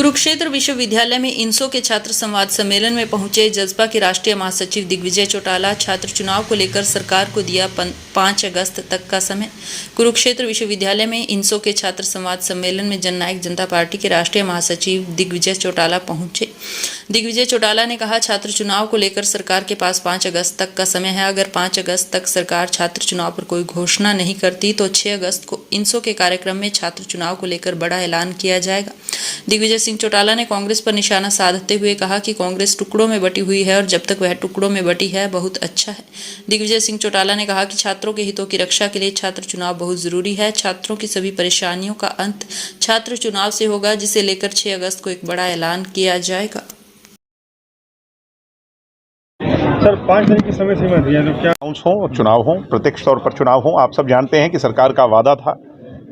कुरुक्षेत्र विश्वविद्यालय में इंसो के छात्र संवाद सम्मेलन में पहुंचे जजपा के राष्ट्रीय महासचिव दिग्विजय चौटाला। छात्र चुनाव को लेकर सरकार को दिया 5 अगस्त तक का समय। कुरुक्षेत्र विश्वविद्यालय में इंसो के छात्र संवाद सम्मेलन में जननायक जनता पार्टी के राष्ट्रीय महासचिव दिग्विजय चौटाला पहुंचे। दिग्विजय चौटाला ने कहा, छात्र चुनाव को लेकर सरकार के पास 5 अगस्त तक का समय है। अगर 5 अगस्त तक सरकार छात्र चुनाव पर कोई घोषणा नहीं करती तो 6 अगस्त को इंसो के कार्यक्रम में छात्र चुनाव को लेकर बड़ा ऐलान किया जाएगा। दिग्विजय सिंह चौटाला ने कांग्रेस पर निशाना साधते हुए कहा कि कांग्रेस टुकड़ों में बटी हुई है और जब तक वह टुकड़ों में बटी है बहुत अच्छा है। दिग्विजय सिंह चौटाला ने कहा कि छात्रों के हितों की रक्षा के लिए छात्र चुनाव बहुत जरूरी है। छात्रों की सभी परेशानियों का अंत छात्र चुनाव से होगा, जिसे लेकर 6 अगस्त को एक बड़ा ऐलान किया जाएगा। सर, 5 दिन की समय सीमा दी है तो क्या हो और चुनाव हो, प्रत्यक्ष तौर पर चुनाव हो। आप सब जानते हैं कि सरकार का वादा था,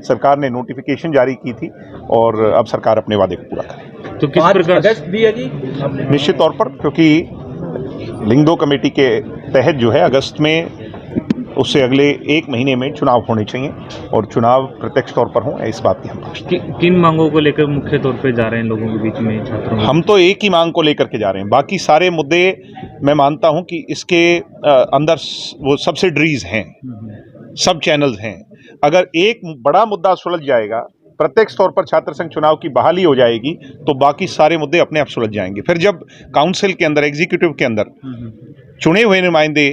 सरकार ने नोटिफिकेशन जारी की थी और अब सरकार अपने वादे को पूरा करे। तो किस प्रकार अगस्त दिया जी? निश्चित तौर पर, क्योंकि लिंगदो कमेटी के तहत जो है अगस्त में उससे अगले 1 महीने में चुनाव होने चाहिए और चुनाव प्रत्यक्ष तौर पर हों, इस बात की हम पक्ष। किन मांगों को लेकर मुख्य तौर पे जा रहे हैं लोगों के बीच में, छात्रों? हम तो एक ही मांग को लेकर के जा रहे हैं। बाकी सारे मुद्दे मैं मानता हूं कि इसके अंदर वो सब्सिडरीज हैं, सब चैनल्स हैं। अगर एक बड़ा मुद्दा सुलझ जाएगा, प्रत्यक्ष तौर पर छात्र संघ चुनाव की बहाली हो जाएगी, तो बाकी सारे मुद्दे अपने आप सुलझ जाएंगे। फिर जब काउंसिल के अंदर, एग्जीक्यूटिव के अंदर चुने हुए नुमाइंदे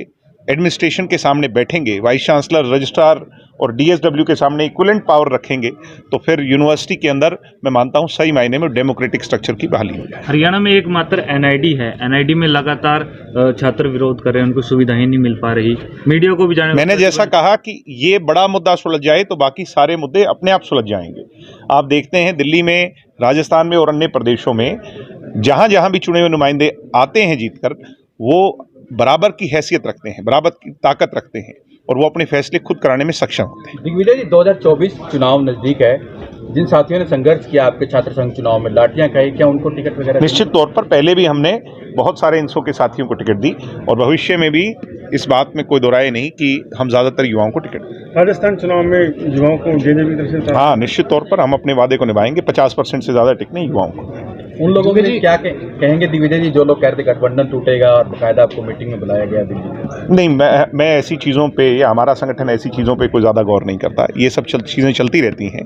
एडमिनिस्ट्रेशन के सामने बैठेंगे, वाइस चांसलर, रजिस्ट्रार और डीएसडब्ल्यू के सामने इक्विवेलेंट पावर रखेंगे, तो फिर यूनिवर्सिटी के अंदर मैं मानता हूं सही मायने में डेमोक्रेटिक स्ट्रक्चर की बहाली हो जाए। हरियाणा में एकमात्र एनआईडी है, एनआईडी में लगातार छात्र विरोध कर रहे हैं, उनको सुविधाएं नहीं मिल पा रही, मीडिया को भी जाने। मैंने जैसा कहा कि ये बड़ा मुद्दा सुलझ जाए तो बाकी सारे मुद्दे अपने आप सुलझ जाएंगे। आप देखते हैं दिल्ली में, राजस्थान में और अन्य प्रदेशों में जहां जहां भी चुने हुए नुमाइंदे आते हैं जीतकर, वो बराबर की हैसियत रखते हैं, बराबर की ताकत रखते हैं और वो अपने फैसले खुद कराने में सक्षम होते हैं। दिग्विजय जी, 2024 चुनाव नजदीक है, जिन साथियों ने संघर्ष किया आपके छात्र संघ चुनाव में, लाठियां खाई, क्या उनको टिकट वगैरह? निश्चित तौर पर पहले भी हमने बहुत सारे इंसो के साथियों को टिकट दी और भविष्य में भी इस बात में कोई दोराय नहीं कि हम ज्यादातर युवाओं को टिकट दें। राजस्थान चुनाव में युवाओं को जेजेपी की तरफ से? हाँ, निश्चित तौर पर हम अपने वादे को निभाएंगे। 50% से ज्यादा टिकट नहीं युवाओं को। उन लोगों के लिए क्या कहेंगे दिग्विजय जी, जो लोग कह रहे थे गठबंधन टूटेगा और बाकायदा आपको मीटिंग में बुलाया गया दिल्ली? नहीं, मैं ऐसी चीज़ों पे, या हमारा संगठन ऐसी चीज़ों पे कोई ज़्यादा गौर नहीं करता। ये सब चीज़ें चलती रहती हैं,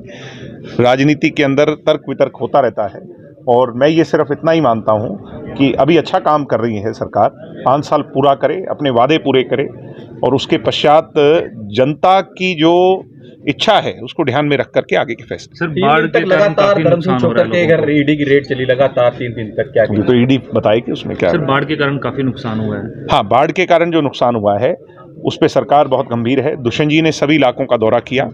राजनीति के अंदर तर्क वितर्क होता रहता है और मैं ये सिर्फ इतना ही मानता हूँ कि अभी अच्छा काम कर रही है सरकार। 5 साल पूरा करे, अपने वादे पूरे करे और उसके पश्चात जनता की जो इच्छा है उसको ध्यान में रख करके आगे के फैसले। सर, बाढ़ के लगातार अगर ईडी की रेड चली लगातार 3 दिन तक, क्या तो ईडी बताए कि उसमें क्या? सर, बाढ़ के कारण काफी नुकसान हुआ है। हाँ, बाढ़ के कारण जो नुकसान हुआ है उस पर सरकार बहुत गंभीर है। दुष्यंत जी ने सभी इलाकों का दौरा किया,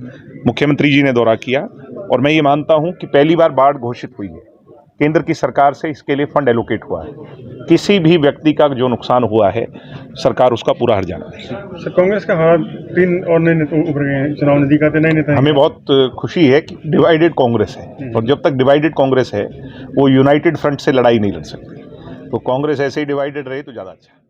मुख्यमंत्री जी ने दौरा किया और मैं ये मानता हूँ कि पहली बार बाढ़ घोषित हुई है। केंद्र की सरकार से इसके लिए फंड एलोकेट हुआ है। किसी भी व्यक्ति का जो नुकसान हुआ है सरकार उसका पूरा हर्जाना देगी। सर, कांग्रेस का हाथ 3 और नए नेता उभर गए हैं, चुनाव नजदीक आते नए नेता। हमें बहुत खुशी है कि डिवाइडेड कांग्रेस है और जब तक डिवाइडेड कांग्रेस है वो यूनाइटेड फ्रंट से लड़ाई नहीं लड़ सकती। तो कांग्रेस ऐसे ही डिवाइडेड रहे तो ज़्यादा अच्छा।